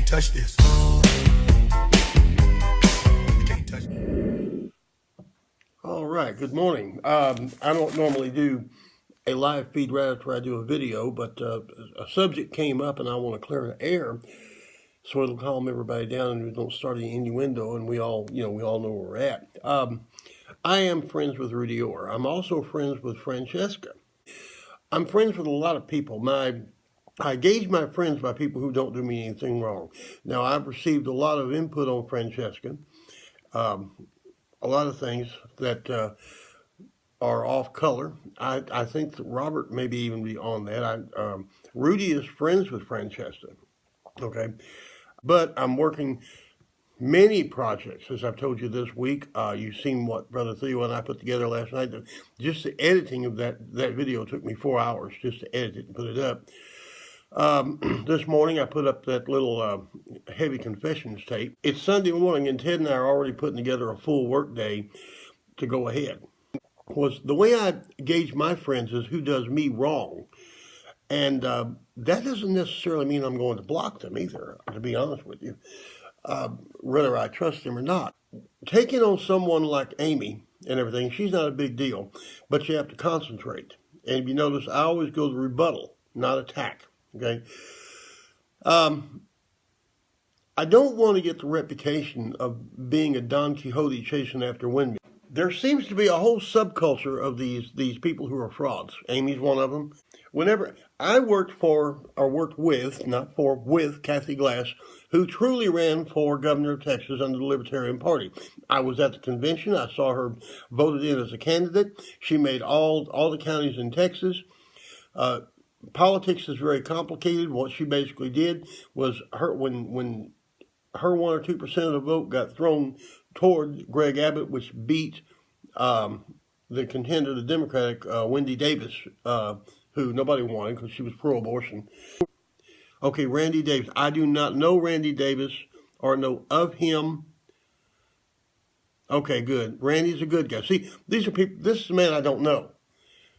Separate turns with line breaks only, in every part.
can't touch this. You can't touch this.
All right, good morning. I don't normally do a live feed right after I do a video, but a subject came up and I want to clear the air so it'll calm everybody down and we don't start any innuendo and we all know where we're at. I am friends with Rudy Orr. I'm also friends with Francesca. I'm friends with a lot of people. I gauge my friends by people who don't do me anything wrong. Now, I've received a lot of input on Francesca, a lot of things that are off color. I think that Robert maybe even be on that. Rudy is friends with Francesca, okay? But I'm working many projects, as I've told you this week. You've seen what Brother Theo and I put together last night. Just the editing of that video took me 4 hours just to edit it and put it up. This morning I put up that little heavy confessions tape. It's Sunday morning and Ted and I are already putting together a full work day to go ahead. The way I gauge my friends is who does me wrong. And that doesn't necessarily mean I'm going to block them either, to be honest with you, whether I trust them or not. Taking on someone like Amy and everything, she's not a big deal, but you have to concentrate. And if you notice, I always go to rebuttal, not attack, okay? I don't want to get the reputation of being a Don Quixote chasing after windmills. There seems to be a whole subculture of these people who are frauds. Amy's one of them. Whenever I worked with Kathy Glass, who truly ran for governor of Texas under the Libertarian Party. I was at the convention. I saw her voted in as a candidate. She made all the counties in Texas. Politics is very complicated. What she basically did was when her 1 or 2% of the vote got thrown toward Greg Abbott, which beat the contender, the Democratic Wendy Davis, who nobody wanted because she was pro-abortion. Okay, Randy Davis. I do not know Randy Davis or know of him. Okay, good. Randy's a good guy. See, these are people. This is a man I don't know.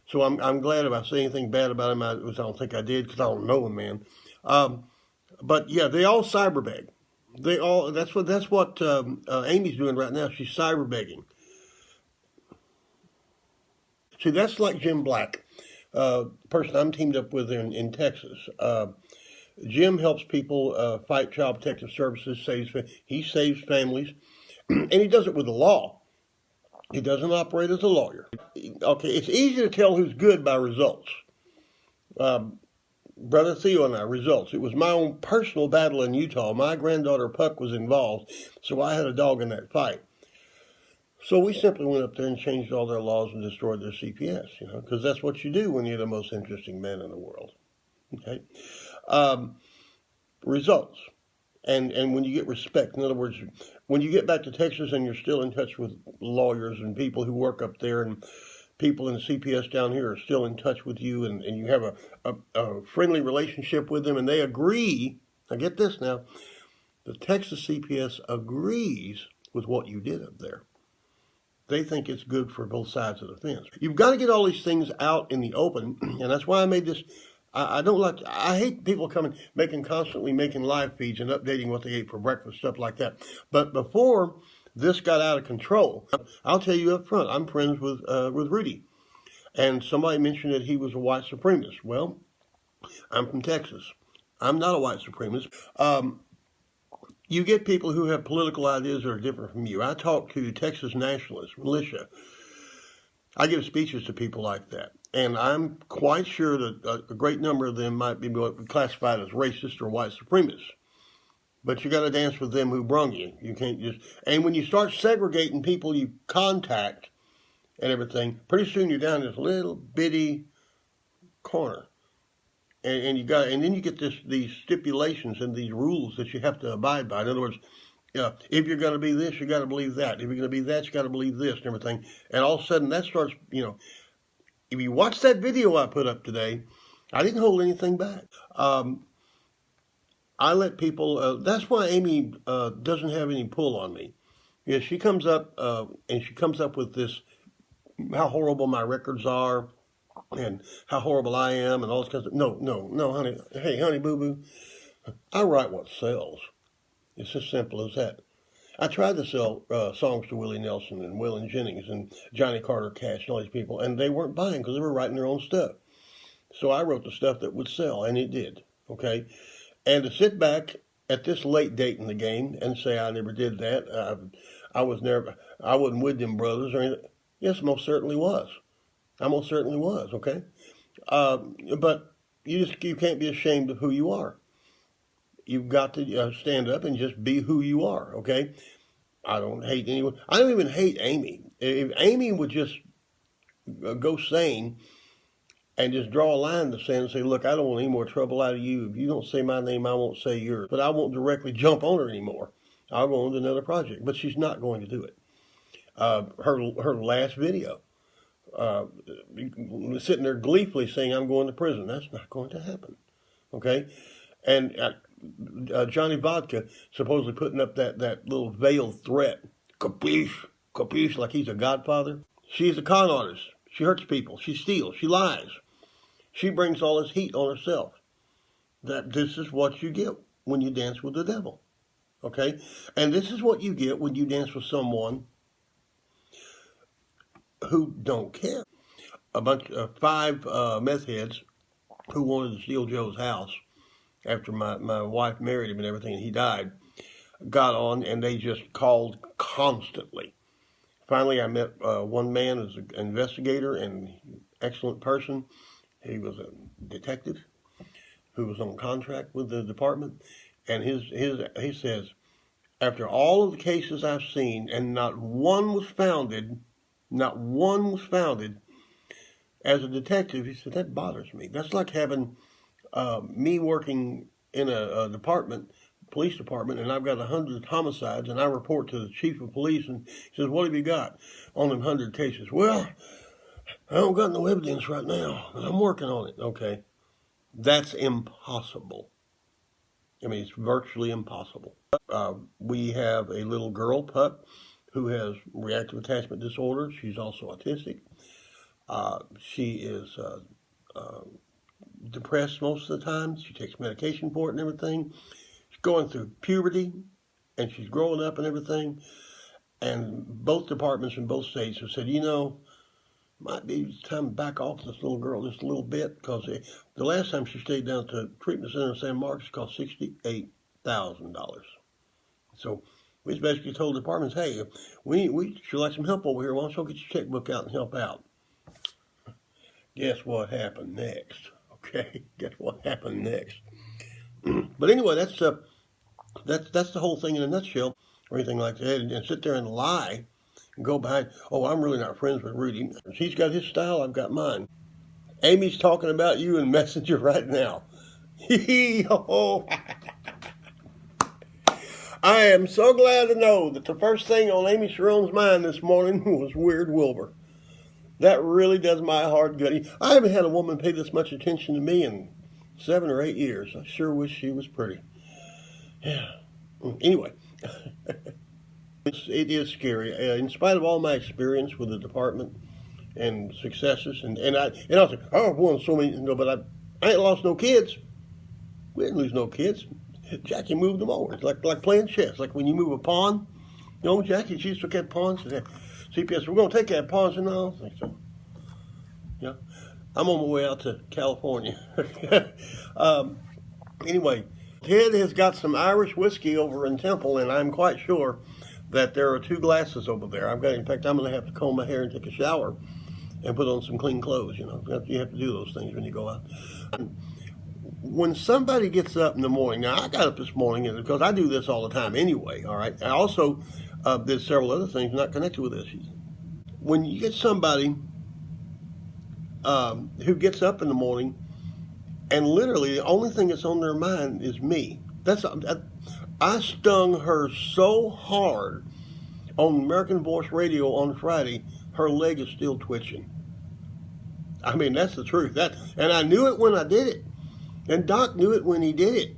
So I'm glad if I say anything bad about him, I don't think I did because I don't know him, man. But yeah, they all cyberbeg. That's what Amy's doing right now. She's cyberbegging. See, that's like Jim Black, person I'm teamed up with in Texas. Jim helps people fight Child Protective Services. He saves families, and he does it with the law. He doesn't operate as a lawyer. Okay, it's easy to tell who's good by results. Brother Theo and I, results. It was my own personal battle in Utah. My granddaughter Puck was involved, so I had a dog in that fight. So we simply went up there and changed all their laws and destroyed their CPS, because that's what you do when you're the most interesting man in the world. Okay? Results. And when you get respect, in other words, when you get back to Texas and you're still in touch with lawyers and people who work up there and people in the CPS down here are still in touch with you and you have a friendly relationship with them and they agree, now get this now, the Texas CPS agrees with what you did up there. They think it's good for both sides of the fence. You've got to get all these things out in the open, and that's why I made this. I hate people constantly making live feeds and updating what they ate for breakfast, stuff like that. But before this got out of control, I'll tell you up front, I'm friends with Rudy. And somebody mentioned that he was a white supremacist. Well, I'm from Texas. I'm not a white supremacist. You get people who have political ideas that are different from you. I talk to Texas nationalists, militia. I give speeches to people like that. And I'm quite sure that a great number of them might be classified as racist or white supremacists. But you got to dance with them who brung you. You can't just... And when you start segregating people you contact and everything, pretty soon you're down in this little bitty corner. And then you get these stipulations and these rules that you have to abide by. In other words, if you're going to be this, you got to believe that. If you're going to be that, you got to believe this and everything. And all of a sudden, that starts. If you watch that video I put up today, I didn't hold anything back. I let people. That's why Amy doesn't have any pull on me. Yeah, she comes up and she comes up with this, how horrible my records are. And how horrible I am and all this kind of stuff. No, honey. Hey, honey, boo-boo. I write what sells. It's as simple as that. I tried to sell songs to Willie Nelson and Waylon Jennings and Johnny Carter Cash and all these people, and they weren't buying because they were writing their own stuff. So I wrote the stuff that would sell, and it did. Okay, and to sit back at this late date in the game and say I never did that, I wasn't with them brothers or anything. Yes, most certainly was. I most certainly was. Okay, but you can't be ashamed of who you are. You've got to stand up and just be who you are, okay? I don't hate anyone. I don't even hate Amy. If Amy would just go sane and just draw a line in the sand and say, look, I don't want any more trouble out of you. If you don't say my name, I won't say yours. But I won't directly jump on her anymore. I'll go on to another project. But she's not going to do it. Her last video, sitting there gleefully saying, I'm going to prison. That's not going to happen, okay? And Johnny Vodka supposedly putting up that little veiled threat. Capiche, capiche, like he's a godfather. She's a con artist. She hurts people. She steals. She lies. She brings all this heat on herself. This is what you get when you dance with the devil. Okay? And this is what you get when you dance with someone who don't care. A bunch of 5 meth heads who wanted to steal Joe's house after my wife married him and everything, and he died, got on, and they just called constantly. Finally, I met one man as an investigator and excellent person. He was a detective who was on contract with the department, and he says, after all of the cases I've seen, and not one was founded as a detective, he said, that bothers me. That's like having me working in a police department, and I've got 100 homicides, and I report to the chief of police, and he says, what have you got on them 100 cases? Well, I don't got no evidence right now, and I'm working on it. Okay, that's impossible. I mean, it's virtually impossible. We have a little girl, Puck, who has reactive attachment disorder. She's also autistic. She is depressed most of the time. She takes medication for it and everything. She's going through puberty, and she's growing up and everything. And both departments in both states have said, might be time to back off this little girl just a little bit, because the last time she stayed down at the treatment center in San Marcos cost $68,000. So we basically told the departments, hey, we sure like some help over here. Why don't you get your checkbook out and help out? Guess what happened next? Okay, guess what happened next? But anyway, that's the whole thing in a nutshell, or anything like that, and sit there and lie and go behind, I'm really not friends with Rudy. He's got his style, I've got mine. Amy's talking about you in Messenger right now. I am so glad to know that the first thing on Amy Sharon's mind this morning was Weird Wilbur. That really does my heart good. I haven't had a woman pay this much attention to me in 7 or 8 years. I sure wish she was pretty. Yeah. Anyway, it is scary. In spite of all my experience with the department and successes, and I was like, I've won so many, but I ain't lost no kids. We didn't lose no kids. Jackie moved them over. It's like playing chess. Like when you move a pawn, Jackie, she took that pawn, said, CPS, we're going to take that pawn. So no, I think so. Yeah, I'm on my way out to California. Anyway, Ted has got some Irish whiskey over in Temple, and I'm quite sure that there are 2 glasses over there. In fact, I'm going to have to comb my hair and take a shower and put on some clean clothes. You have to do those things when you go out. When somebody gets up in the morning, now I got up this morning because I do this all the time anyway, all right? I also did several other things not connected with this. When you get somebody who gets up in the morning and literally the only thing that's on their mind is me. I stung her so hard on American Voice Radio on Friday, her leg is still twitching. I mean, that's the truth. And I knew it when I did it. And Doc knew it when he did it.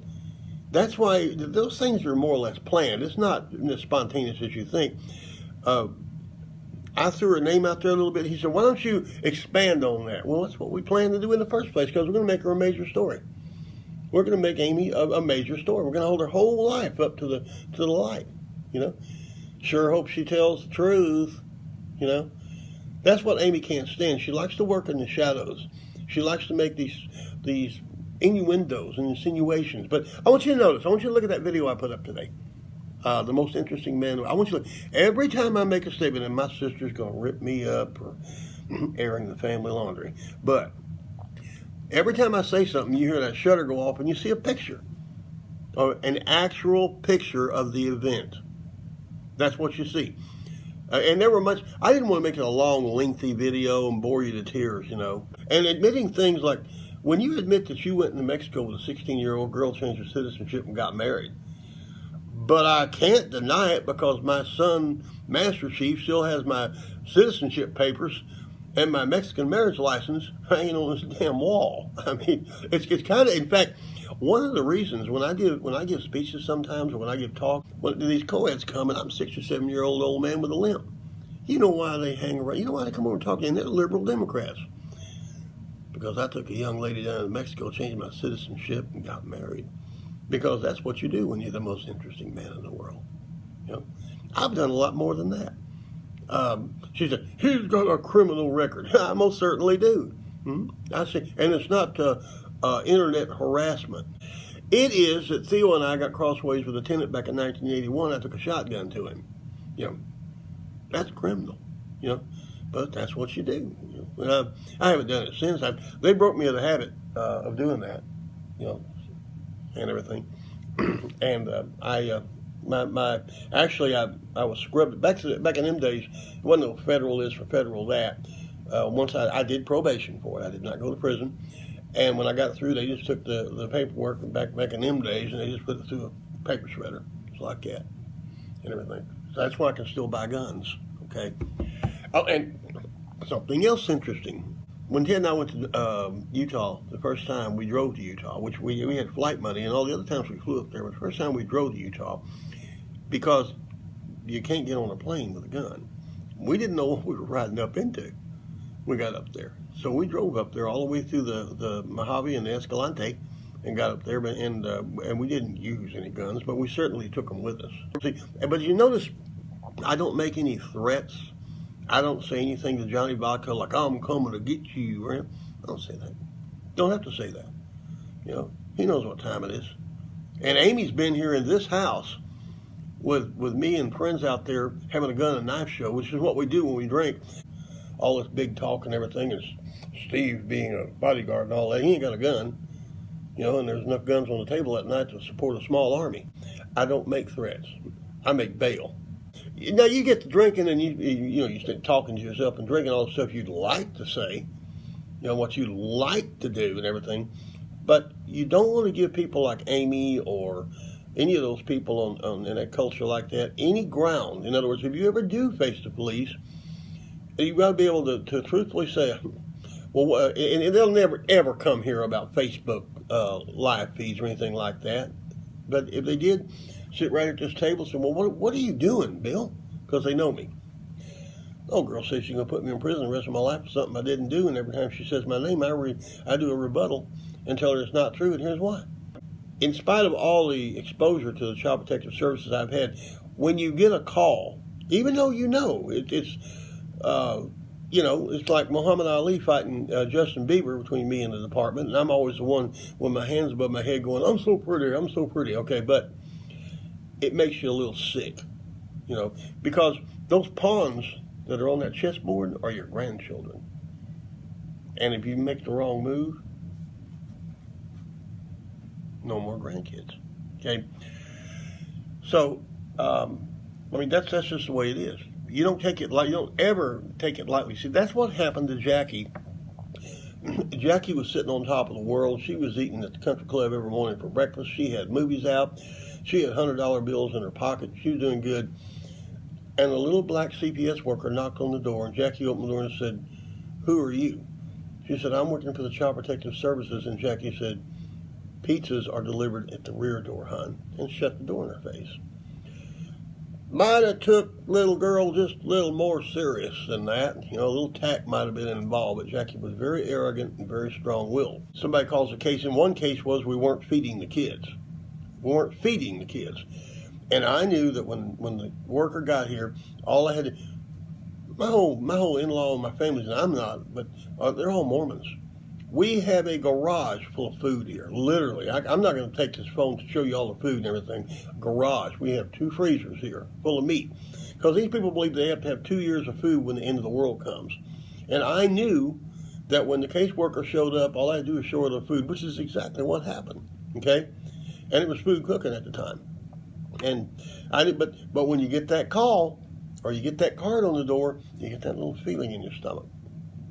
That's why those things are more or less planned. It's not as spontaneous as you think. I threw her name out there a little bit. He said, why don't you expand on that? Well, that's what we planned to do in the first place, because we're going to make her a major story. We're going to make Amy a major story. We're going to hold her whole life up to the light. You know, sure hope she tells the truth. You know, that's what Amy can't stand. She likes to work in the shadows. She likes to make these innuendos and insinuations. But I want you to notice. I want you to look at that video I put up today. The most interesting man. I want you to look. Every time I make a statement, and my sister's going to rip me up for airing the family laundry, but every time I say something, you hear that shutter go off, and you see a picture, or an actual picture of the event. That's what you see. And there were much. I didn't want to make it a long, lengthy video and bore you to tears, you know. And admitting things like when you admit that you went into Mexico with a 16-year-old girl, changed her citizenship, and got married. But I can't deny it because my son, Master Chief, still has my citizenship papers and my Mexican marriage license hanging on this damn wall. I mean, it's kind of, in fact, one of the reasons when I give speeches sometimes, or when I give talk, when these co-eds come, and I'm a 6 or 7 year old man with a limp. You know why they hang around? You know why they come over and talk to you? And they're liberal Democrats. Because I took a young lady down to Mexico, changed my citizenship, and got married. Because that's what you do when you're the most interesting man in the world. You know, I've done a lot more than that. She said, he's got a criminal record. I most certainly do. I see. And it's not internet harassment. It is that Theo and I got crossways with a tenant back in 1981. I took a shotgun to him. You know, that's criminal. You know, but that's what you do. You know? I haven't done it since. They broke me of the habit of doing that. You know, and everything. And I was scrubbed back in them days. It wasn't no federal this for federal that. Once I did probation for it. I did not go to prison. And when I got through, they just took the paperwork back in them days, and they just put it through a paper shredder. It's like that and everything. So that's why I can still buy guns. Okay. Oh, and something else interesting. When Ted and I went to Utah, the first time we drove to Utah, which we had flight money, and all the other times we flew up there, but the first time we drove to Utah, because you can't get on a plane with a gun. We didn't know what we were riding up into. We got up there. So we drove up there all the way through the Mojave and the Escalante and got up there, and we didn't use any guns, but we certainly took them with us. See, but you notice I don't make any threats. I don't say anything to Johnny Vodka like, I'm coming to get you. Or, I don't say that. Don't have to say that. You know, he knows what time it is. And Amy's been here in this house with me and friends out there having a gun and knife show, which is what we do when we drink. All this big talk and everything is Steve being a bodyguard and all that. He ain't got a gun. You know, and there's enough guns on the table that night to support a small army. I don't make threats. I make bail. Now you get to drinking and you start talking to yourself and drinking all the stuff you'd like to say, you know, what you'd like to do and everything, but you don't want to give people like Amy or any of those people in a culture like that any ground. In other words, if you ever do face the police, you've got to be able to truthfully say, well, and they'll never ever come here about Facebook live feeds or anything like that, but if they did, sit right at this table and say, well, what are you doing, Bill? Because they know me. Oh, girl says she's going to put me in prison the rest of my life for something I didn't do, and every time she says my name, I do a rebuttal and tell her it's not true, and here's why. In spite of all the exposure to the Child Protective Services I've had, when you get a call, even though you know, it's like Muhammad Ali fighting Justin Bieber between me and the department, and I'm always the one with my hands above my head going, I'm so pretty, okay, but it makes you a little sick, you know, because those pawns that are on that chessboard are your grandchildren. And if you make the wrong move, no more grandkids, okay? So, that's just the way it is. You don't ever take it lightly. See, that's what happened to Jackie. Jackie was sitting on top of the world. She was eating at the country club every morning for breakfast. She had movies out. She had $100 bills in her pocket. She was doing good. And a little black CPS worker knocked on the door, and Jackie opened the door and said, who are you? She said, I'm working for the Child Protective Services. And Jackie said, pizzas are delivered at the rear door, hon, and shut the door in her face. Might have took little girl just a little more serious than that. You know, a little tact might have been involved, but Jackie was very arrogant and very strong-willed. Somebody calls a case, and one case was we weren't feeding the kids. We weren't feeding the kids. And I knew that when the worker got here, all I had to, my whole in-law and my family, and I'm not, but they're all Mormons. We have a garage full of food here, literally. I'm not going to take this phone to show you all the food and everything. Garage. We have 2 freezers here full of meat. Because these people believe they have to have 2 years of food when the end of the world comes. And I knew that when the caseworker showed up, all I had to do was show her the food, which is exactly what happened. Okay? And it was food cooking at the time. And but when you get that call, or you get that card on the door, you get that little feeling in your stomach.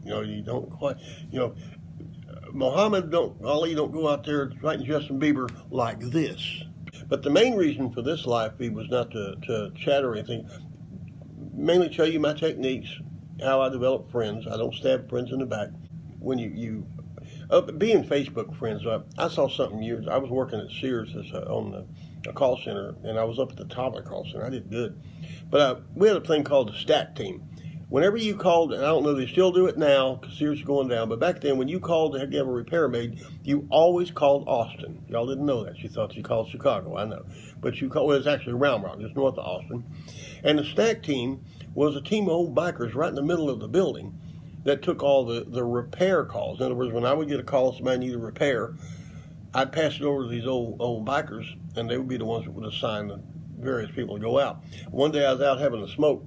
You know, you don't quite, you know, Ali don't go out there writing Justin Bieber like this. But the main reason for this live feed was not to chat or anything. Mainly tell you my techniques, how I develop friends. I don't stab friends in the back. When being Facebook friends, I saw something years. I was working at Sears on a call center, and I was up at the top of the call center. I did good. But we had a thing called the stack team. Whenever you called, and I don't know if they still do it now because Sears is going down, but back then when you called to have a repair made, you always called Austin. Y'all didn't know that. You thought you called Chicago, I know. But you called, well, it's actually Round Rock, just north of Austin. And the stack team was a team of old bikers right in the middle of the building that took all the repair calls. In other words, when I would get a call somebody needed a repair, I'd pass it over to these old bikers, and they would be the ones that would assign the various people to go out. One day I was out having a smoke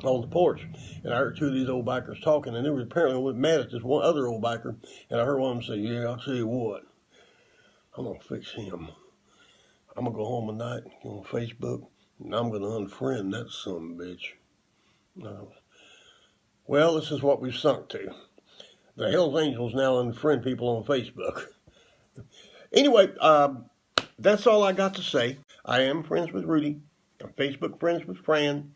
on the porch, and I heard 2 of these old bikers talking, and they were apparently mad at this one other old biker, and I heard one of them say, "Yeah, I'll tell you what, I'm going to fix him. I'm going to go home tonight, get on Facebook, and I'm going to unfriend that son of a bitch." Well, this is what we've sunk to. The Hells Angels now unfriend people on Facebook. Anyway, that's all I got to say. I am friends with Rudy. I'm Facebook friends with Fran.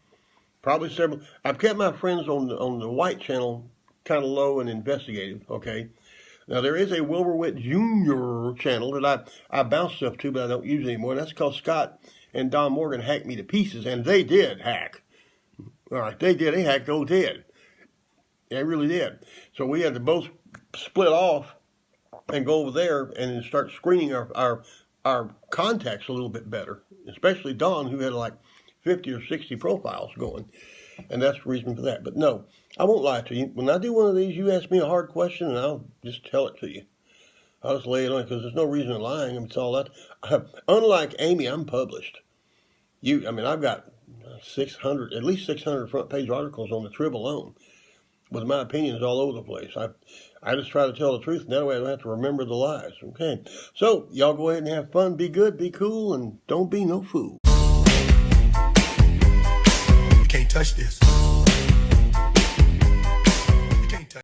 Probably several. I've kept my friends on the white channel kind of low and investigative, okay? Now, there is a Wilbur Jr. channel that I bounce stuff to, but I don't use anymore. That's because Scott and Don Morgan hacked me to pieces, and they did hack. All right, they did. They hacked old Ted. They really did. So we had to both split off and go over there and start screening our contacts a little bit better, especially Don, who had like 50 or 60 profiles going. And that's the reason for that. But no, I won't lie to you. When I do one of these, you ask me a hard question, and I'll just tell it to you. I'll just lay it on, because there's no reason in lying. I mean, it's all that. Unlike Amy, I'm published. I've got at least 600 front page articles on the Trib alone, with my opinions all over the place. I just try to tell the truth, and that way I don't have to remember the lies. Okay, so y'all go ahead and have fun, be good, be cool, and don't be no fool.
You can't touch this.